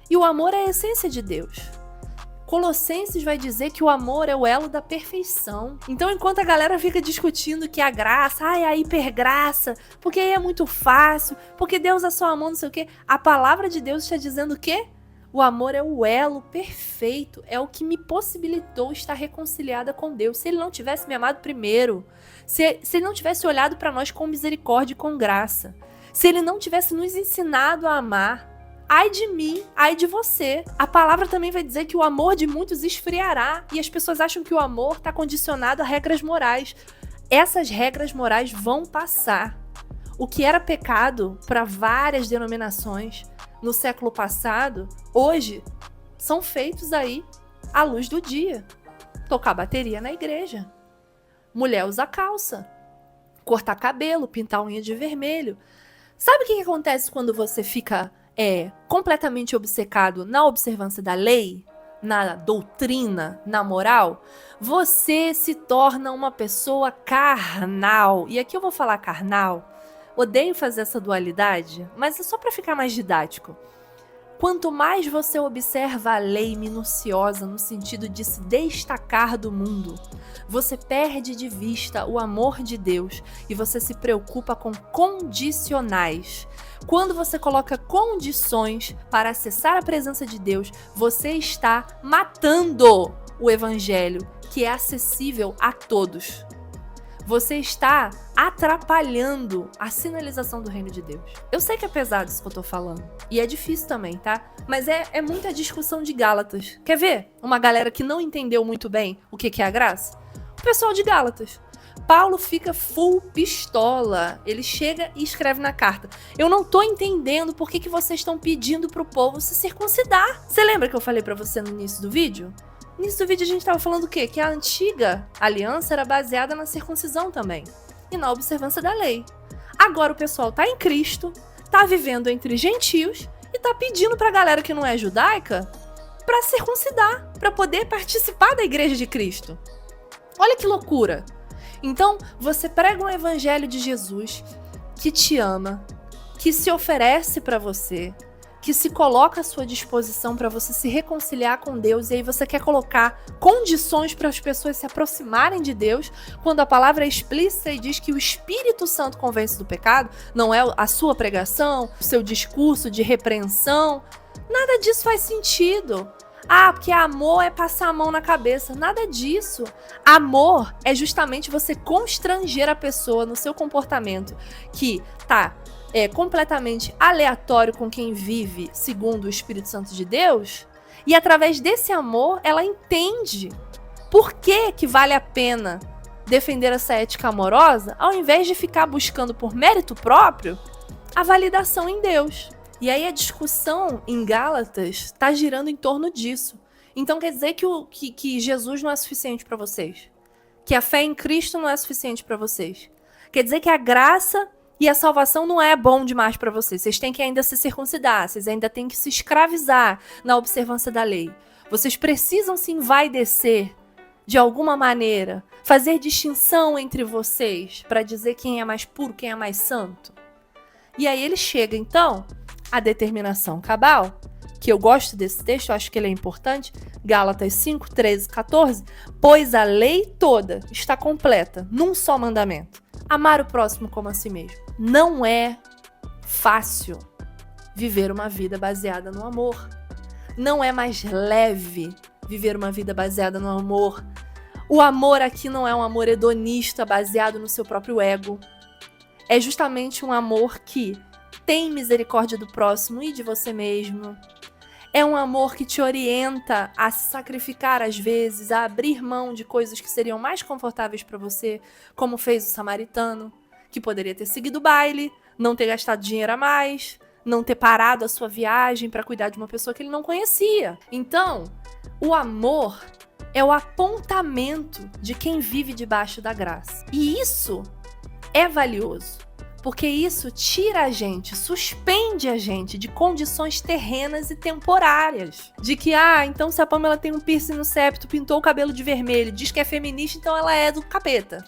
E o amor é a essência de Deus. Colossenses vai dizer que o amor é o elo da perfeição. Então, enquanto a galera fica discutindo que a graça, a hipergraça, porque aí é muito fácil, porque Deus é só amor, não sei o quê, a palavra de Deus está dizendo o quê? O amor é o elo perfeito, é o que me possibilitou estar reconciliada com Deus. Se ele não tivesse me amado primeiro, se ele não tivesse olhado para nós com misericórdia e com graça, se ele não tivesse nos ensinado a amar, ai de mim, ai de você. A palavra também vai dizer que o amor de muitos esfriará, e as pessoas acham que o amor está condicionado a regras morais. Essas regras morais vão passar. O que era pecado para várias denominações no século passado, hoje, são feitos aí à luz do dia. Tocar bateria na igreja. Mulher usar calça. Cortar cabelo, pintar unha de vermelho. Sabe o que acontece quando você fica completamente obcecado na observância da lei, na doutrina, na moral? Você se torna uma pessoa carnal. E aqui eu vou falar carnal. Odeio fazer essa dualidade, mas é só para ficar mais didático. Quanto mais você observa a lei minuciosa no sentido de se destacar do mundo, você perde de vista o amor de Deus e você se preocupa com condicionais. Quando você coloca condições para acessar a presença de Deus, você está matando o evangelho, que é acessível a todos. Você está atrapalhando a sinalização do reino de Deus. Eu sei que é pesado isso que eu tô falando. E é difícil também, tá? Mas é muita discussão de Gálatas. Quer ver uma galera que não entendeu muito bem o que é a graça? O pessoal de Gálatas. Paulo fica full pistola. Ele chega e escreve na carta: eu não tô entendendo por que vocês estão pedindo pro povo se circuncidar. Você lembra que eu falei pra você no início do vídeo? No início do vídeo a gente tava falando o quê? Que a antiga aliança era baseada na circuncisão também. E na observância da lei. Agora o pessoal tá em Cristo, tá vivendo entre gentios e tá pedindo pra galera que não é judaica pra circuncidar, pra poder participar da igreja de Cristo. Olha que loucura! Então, você prega um evangelho de Jesus que te ama, que se oferece pra você, que se coloca à sua disposição para você se reconciliar com Deus, e aí você quer colocar condições para as pessoas se aproximarem de Deus, quando a palavra é explícita e diz que o Espírito Santo convence do pecado, não é a sua pregação, o seu discurso de repreensão. Nada disso faz sentido. Ah, porque amor é passar a mão na cabeça. Nada disso. Amor é justamente você constranger a pessoa no seu comportamento que é completamente aleatório com quem vive segundo o Espírito Santo de Deus, e através desse amor ela entende por que vale a pena defender essa ética amorosa, ao invés de ficar buscando por mérito próprio a validação em Deus. E aí a discussão em Gálatas está girando em torno disso. Então quer dizer que Jesus não é suficiente para vocês? Que a fé em Cristo não é suficiente para vocês? Quer dizer que a graça e a salvação não é bom demais para vocês? Vocês têm que ainda se circuncidar, vocês ainda têm que se escravizar na observância da lei. Vocês precisam se envaidecer de alguma maneira, fazer distinção entre vocês para dizer quem é mais puro, quem é mais santo. E aí ele chega, então, à determinação cabal, que eu gosto desse texto, eu acho que ele é importante, Gálatas 5, 13, 14, pois a lei toda está completa num só mandamento: amar o próximo como a si mesmo. Não é fácil viver uma vida baseada no amor. Não é mais leve viver uma vida baseada no amor. O amor aqui não é um amor hedonista baseado no seu próprio ego. É justamente um amor que tem misericórdia do próximo e de você mesmo. É um amor que te orienta a se sacrificar às vezes, a abrir mão de coisas que seriam mais confortáveis para você, como fez o samaritano, que poderia ter seguido o baile, não ter gastado dinheiro a mais, não ter parado a sua viagem para cuidar de uma pessoa que ele não conhecia. Então, o amor é o apontamento de quem vive debaixo da graça. E isso é valioso. Porque isso tira a gente, suspende a gente de condições terrenas e temporárias. De que, então se a Pamela tem um piercing no septo, pintou o cabelo de vermelho, diz que é feminista, então ela é do capeta.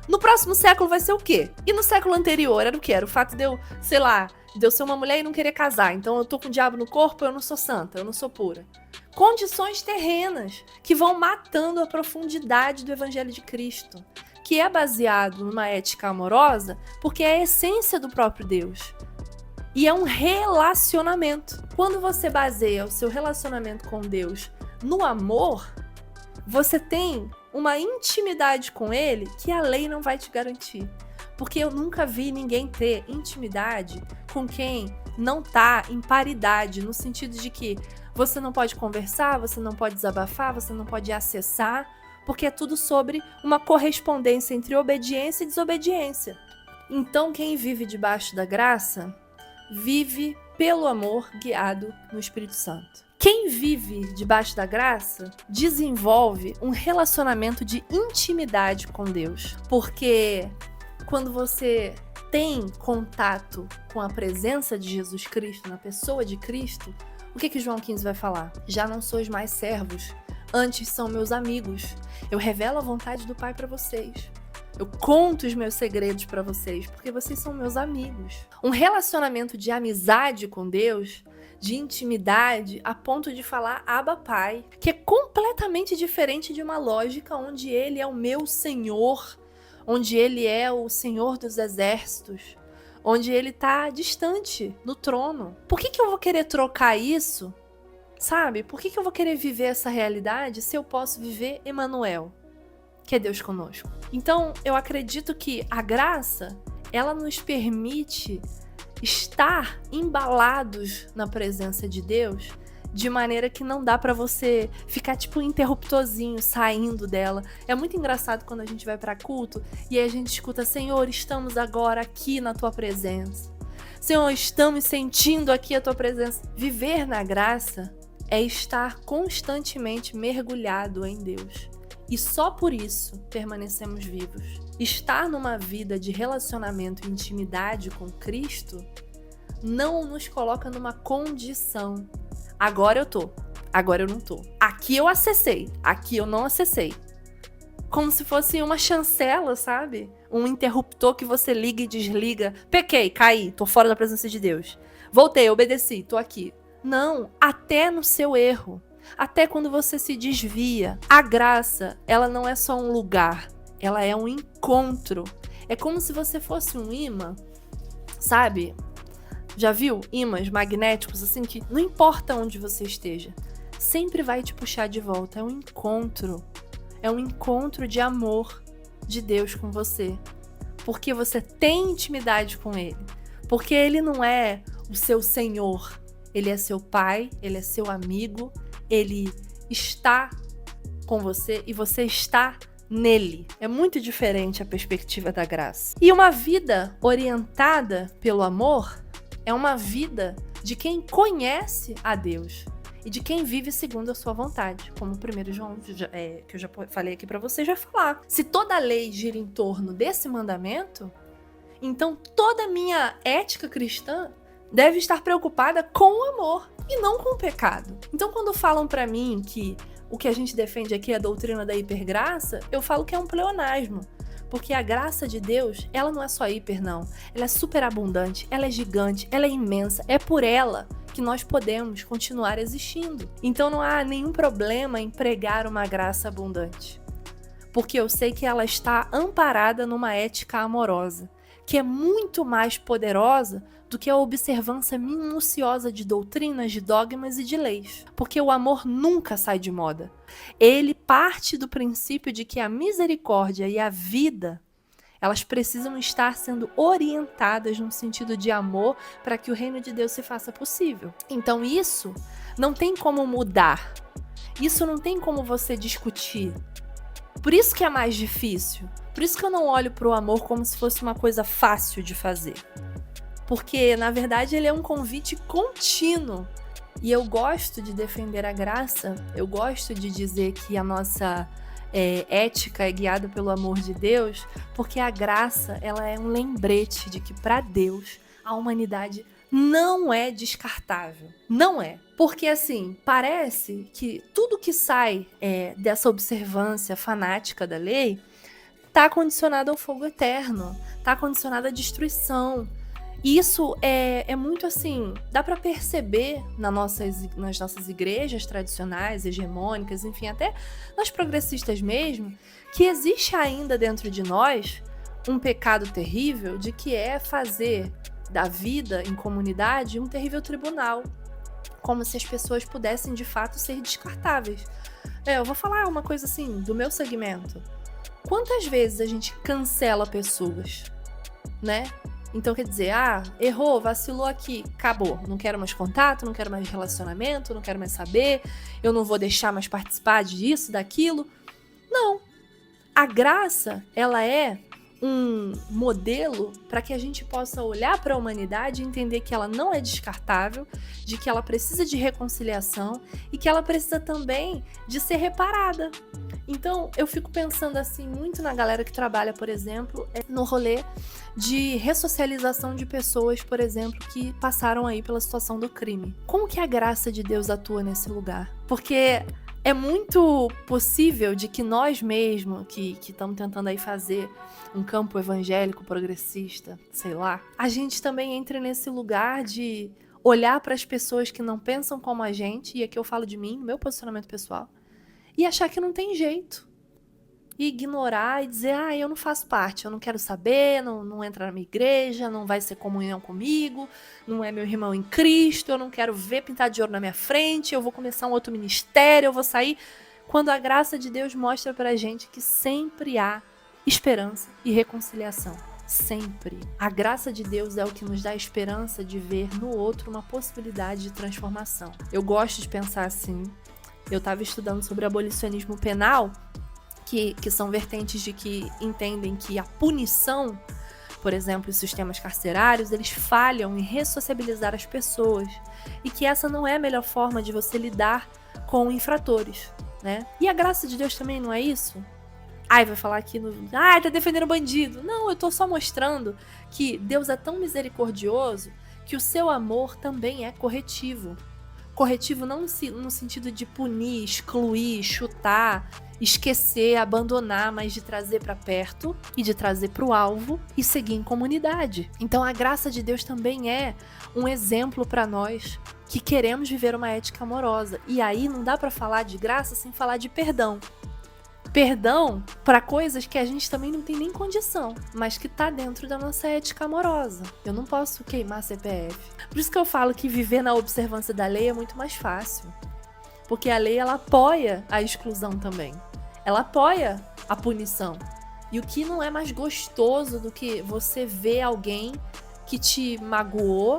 No próximo século vai ser o quê? E no século anterior era o quê? Era o fato de eu, de eu ser uma mulher e não querer casar. Então eu tô com o diabo no corpo, eu não sou santa, eu não sou pura. Condições terrenas que vão matando a profundidade do Evangelho de Cristo, que é baseado numa ética amorosa, porque é a essência do próprio Deus. E é um relacionamento. Quando você baseia o seu relacionamento com Deus no amor, você tem uma intimidade com Ele que a lei não vai te garantir. Porque eu nunca vi ninguém ter intimidade com quem não tá em paridade, no sentido de que você não pode conversar, você não pode desabafar, você não pode acessar, porque é tudo sobre uma correspondência entre obediência e desobediência. Então, quem vive debaixo da graça, vive pelo amor guiado no Espírito Santo. Quem vive debaixo da graça, desenvolve um relacionamento de intimidade com Deus. Porque quando você tem contato com a presença de Jesus Cristo, na pessoa de Cristo, o que João 15 vai falar? Já não sois mais servos, antes são meus amigos. Eu revelo a vontade do Pai para vocês. Eu conto os meus segredos para vocês, porque vocês são meus amigos. Um relacionamento de amizade com Deus de intimidade a ponto de falar Abba Pai, que é completamente diferente de uma lógica onde ele é o meu Senhor, onde ele é o Senhor dos exércitos, onde ele tá distante no trono. Por que eu vou querer trocar isso? Sabe? Por que eu vou querer viver essa realidade se eu posso viver Emanuel, que é Deus conosco? Então, eu acredito que a graça, ela nos permite estar embalados na presença de Deus de maneira que não dá pra você ficar tipo um interruptorzinho saindo dela. É muito engraçado quando a gente vai pra culto e aí a gente escuta: Senhor, estamos agora aqui na tua presença. Senhor, estamos sentindo aqui a tua presença. Viver na graça é estar constantemente mergulhado em Deus. E só por isso permanecemos vivos. Estar numa vida de relacionamento e intimidade com Cristo não nos coloca numa condição. Agora eu tô, agora eu não tô. Aqui eu acessei, aqui eu não acessei. Como se fosse uma chancela, sabe? Um interruptor que você liga e desliga. Pequei, caí, tô fora da presença de Deus. Voltei, obedeci, tô aqui. Não, até no seu erro. Até quando você se desvia. A graça, ela não é só um lugar, ela é um encontro. É como se você fosse um imã, sabe? Já viu imãs magnéticos assim que não importa onde você esteja, sempre vai te puxar de volta. É um encontro. É um encontro de amor de Deus com você. Porque você tem intimidade com Ele. Porque Ele não é o seu Senhor. Ele é seu Pai, Ele é seu amigo. Ele está com você e você está nele. É muito diferente a perspectiva da graça. E uma vida orientada pelo amor é uma vida de quem conhece a Deus e de quem vive segundo a sua vontade, como o 1 João, que eu já falei aqui pra vocês, vai falar. Se toda a lei gira em torno desse mandamento, então toda a minha ética cristã deve estar preocupada com o amor e não com o pecado. Então, quando falam pra mim que o que a gente defende aqui é a doutrina da hipergraça, eu falo que é um pleonasmo. Porque a graça de Deus, ela não é só hiper, não. Ela é superabundante, ela é gigante, ela é imensa. É por ela que nós podemos continuar existindo. Então não há nenhum problema em pregar uma graça abundante. Porque eu sei que ela está amparada numa ética amorosa, que é muito mais poderosa do que a observância minuciosa de doutrinas, de dogmas e de leis. Porque o amor nunca sai de moda. Ele parte do princípio de que a misericórdia e a vida, elas precisam estar sendo orientadas no sentido de amor para que o reino de Deus se faça possível. Então isso não tem como mudar. Isso não tem como você discutir. Por isso que é mais difícil. Por isso que eu não olho para o amor como se fosse uma coisa fácil de fazer. Porque, na verdade, ele é um convite contínuo. E eu gosto de defender a graça, eu gosto de dizer que a nossa ética é guiada pelo amor de Deus, porque a graça, ela é um lembrete de que, para Deus, a humanidade não é descartável. Não é. Porque, assim, parece que tudo que sai dessa observância fanática da lei está condicionado ao fogo eterno, está condicionado à destruição. E isso é muito assim, dá para perceber nas nossas igrejas tradicionais, hegemônicas, enfim, até nas progressistas mesmo, que existe ainda dentro de nós um pecado terrível de que é fazer da vida em comunidade um terrível tribunal, como se as pessoas pudessem de fato ser descartáveis. Eu vou falar uma coisa assim, do meu segmento. Quantas vezes a gente cancela pessoas, né? Então quer dizer, errou, vacilou aqui, acabou. Não quero mais contato, não quero mais relacionamento, não quero mais saber, eu não vou deixar mais participar disso, daquilo. Não. A graça, ela é um modelo para que a gente possa olhar para a humanidade e entender que ela não é descartável, de que ela precisa de reconciliação e que ela precisa também de ser reparada. Então, eu fico pensando assim muito na galera que trabalha, por exemplo, no rolê de ressocialização de pessoas, por exemplo, que passaram aí pela situação do crime. Como que a graça de Deus atua nesse lugar? Porque é muito possível de que nós mesmos, que estamos tentando aí fazer um campo evangélico progressista, sei lá, a gente também entre nesse lugar de olhar para as pessoas que não pensam como a gente, e aqui eu falo de mim, meu posicionamento pessoal, e achar que não tem jeito. E ignorar e dizer, eu não faço parte, eu não quero saber, não entra na minha igreja, não vai ser comunhão comigo, não é meu irmão em Cristo, eu não quero ver pintar de ouro na minha frente, eu vou começar um outro ministério, eu vou sair. Quando a graça de Deus mostra pra gente que sempre há esperança e reconciliação. Sempre. A graça de Deus é o que nos dá a esperança de ver no outro uma possibilidade de transformação. Eu gosto de pensar assim. Eu estava estudando sobre abolicionismo penal, que são vertentes de que entendem que a punição, por exemplo, os sistemas carcerários, eles falham em ressociabilizar as pessoas e que essa não é a melhor forma de você lidar com infratores, né? E a graça de Deus também não é isso? Vai falar aqui tá defendendo o bandido. Não, eu tô só mostrando que Deus é tão misericordioso que o seu amor também é corretivo. Corretivo não no sentido de punir, excluir, chutar, esquecer, abandonar, mas de trazer para perto e de trazer para o alvo e seguir em comunidade. Então a graça de Deus também é um exemplo para nós que queremos viver uma ética amorosa. E aí não dá para falar de graça sem falar de perdão. Perdão para coisas que a gente também não tem nem condição, mas que tá dentro da nossa ética amorosa. Eu não posso queimar CPF. Por isso que eu falo que viver na observância da lei é muito mais fácil. Porque a lei, ela apoia a exclusão também. Ela apoia a punição. E o que não é mais gostoso do que você ver alguém que te magoou,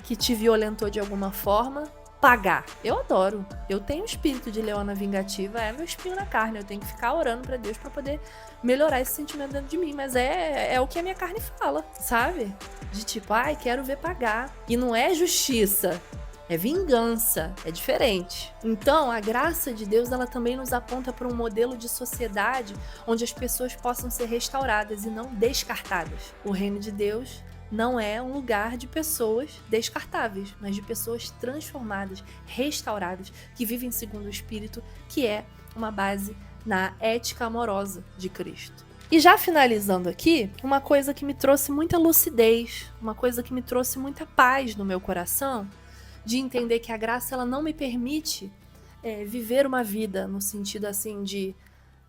que te violentou de alguma forma, pagar. Eu adoro. Eu tenho um espírito de leona vingativa, é meu espinho na carne. Eu tenho que ficar orando pra Deus pra poder melhorar esse sentimento dentro de mim. Mas é o que a minha carne fala, sabe? De tipo, quero ver pagar. E não é justiça, é vingança, é diferente. Então, a graça de Deus, ela também nos aponta para um modelo de sociedade onde as pessoas possam ser restauradas e não descartadas. O reino de Deus não é um lugar de pessoas descartáveis, mas de pessoas transformadas, restauradas, que vivem segundo o Espírito, que é uma base na ética amorosa de Cristo. E já finalizando aqui, uma coisa que me trouxe muita lucidez, uma coisa que me trouxe muita paz no meu coração, de entender que a graça, ela não me permite viver uma vida no sentido assim de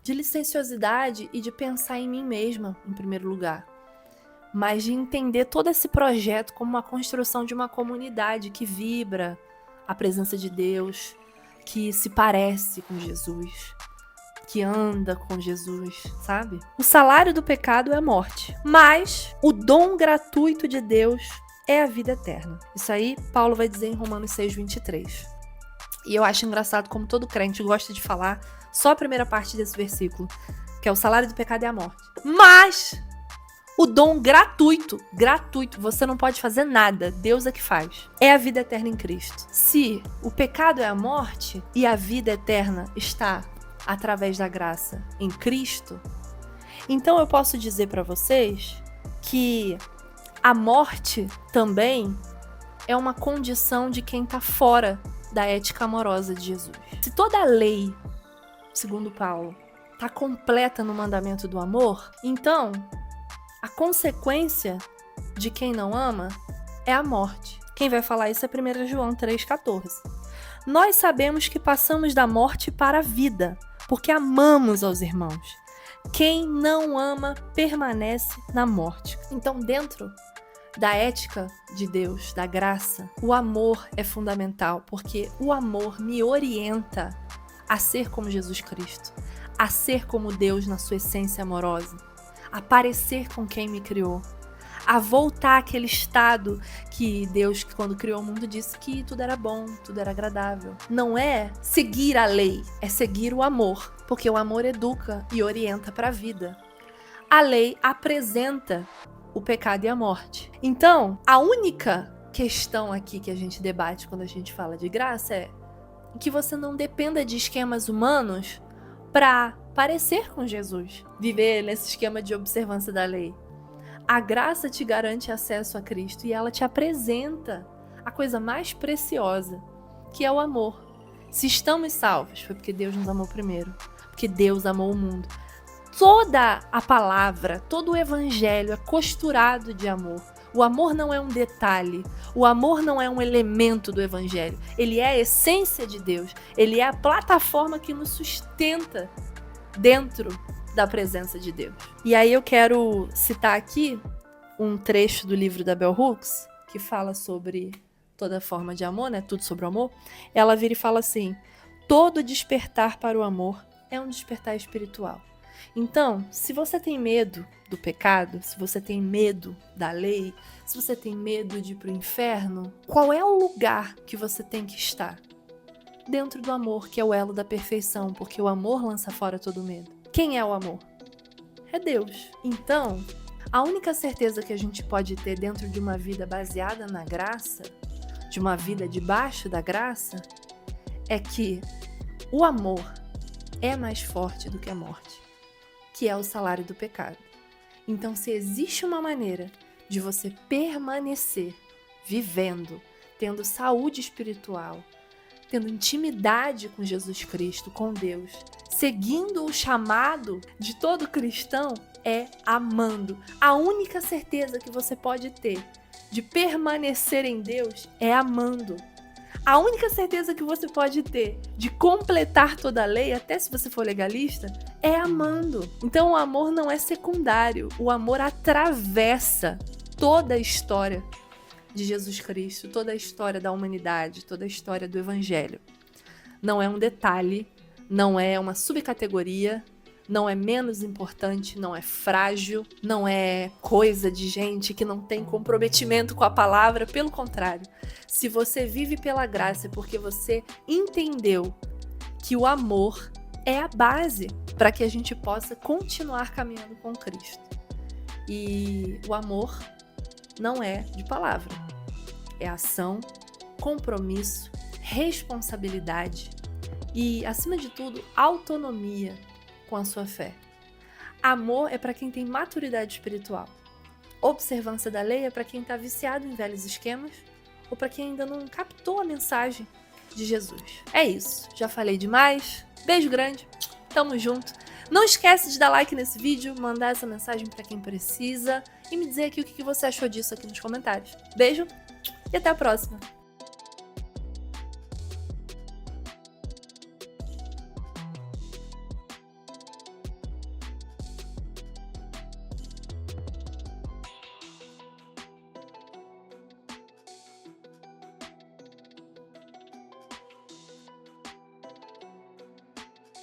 licenciosidade e de pensar em mim mesma, em primeiro lugar. Mas de entender todo esse projeto como uma construção de uma comunidade que vibra a presença de Deus, que se parece com Jesus, que anda com Jesus, sabe? O salário do pecado é a morte, mas o dom gratuito de Deus é a vida eterna. Isso aí Paulo vai dizer em Romanos 6:23. E eu acho engraçado como todo crente gosta de falar só a primeira parte desse versículo, que é o salário do pecado é a morte. Mas o dom gratuito, você não pode fazer nada, Deus é que faz. É a vida eterna em Cristo. Se o pecado é a morte e a vida eterna está através da graça em Cristo, então eu posso dizer para vocês que a morte também é uma condição de quem está fora da ética amorosa de Jesus. Se toda a lei, segundo Paulo, está completa no mandamento do amor, então a consequência de quem não ama é a morte. Quem vai falar isso é 1 João 3,14. Nós sabemos que passamos da morte para a vida, porque amamos aos irmãos. Quem não ama permanece na morte. Então, dentro da ética de Deus, da graça, o amor é fundamental, porque o amor me orienta a ser como Jesus Cristo, a ser como Deus na sua essência amorosa, a parecer com quem me criou, a voltar àquele estado que Deus, quando criou o mundo, disse que tudo era bom, tudo era agradável. Não é seguir a lei, é seguir o amor, porque o amor educa e orienta para a vida. A lei apresenta o pecado e a morte. Então, a única questão aqui que a gente debate quando a gente fala de graça é que você não dependa de esquemas humanos para parecer com Jesus, viver nesse esquema de observância da lei. A graça te garante acesso a Cristo e ela te apresenta a coisa mais preciosa, que é o amor. Se estamos salvos, foi porque Deus nos amou primeiro, porque Deus amou o mundo. Toda a palavra, todo o evangelho é costurado de amor. O amor não é um detalhe. O amor não é um elemento do evangelho. Ele é a essência de Deus. Ele é a plataforma que nos sustenta dentro da presença de Deus. E aí eu quero citar aqui um trecho do livro da Bell Hooks, que fala sobre toda forma de amor, né? Tudo sobre o amor. Ela vira e fala assim: todo despertar para o amor é um despertar espiritual. Então, se você tem medo do pecado, se você tem medo da lei, se você tem medo de ir para o inferno, qual é o lugar que você tem que estar? Dentro do amor, que é o elo da perfeição, porque o amor lança fora todo medo. Quem é o amor? É Deus. Então, a única certeza que a gente pode ter dentro de uma vida baseada na graça, de uma vida debaixo da graça, é que o amor é mais forte do que a morte, que é o salário do pecado. Então, se existe uma maneira de você permanecer vivendo, tendo saúde espiritual, tendo intimidade com Jesus Cristo, com Deus, seguindo o chamado de todo cristão, é amando. A única certeza que você pode ter de permanecer em Deus é amando. A única certeza que você pode ter de completar toda a lei, até se você for legalista, é amando. Então o amor não é secundário, o amor atravessa toda a história de Jesus Cristo, toda a história da humanidade, toda a história do Evangelho. Não é um detalhe, não é uma subcategoria, não é menos importante, não é frágil, não é coisa de gente que não tem comprometimento com a palavra, pelo contrário. Se você vive pela graça é porque você entendeu que o amor é a base para que a gente possa continuar caminhando com Cristo. E o amor não é de palavra, é ação, compromisso, responsabilidade e, acima de tudo, autonomia com a sua fé. Amor é para quem tem maturidade espiritual. Observância da lei é para quem está viciado em velhos esquemas ou para quem ainda não captou a mensagem de Jesus. É isso, já falei demais. Beijo grande, tamo junto. Não esquece de dar like nesse vídeo, mandar essa mensagem para quem precisa e me dizer aqui o que você achou disso aqui nos comentários. Beijo e até a próxima!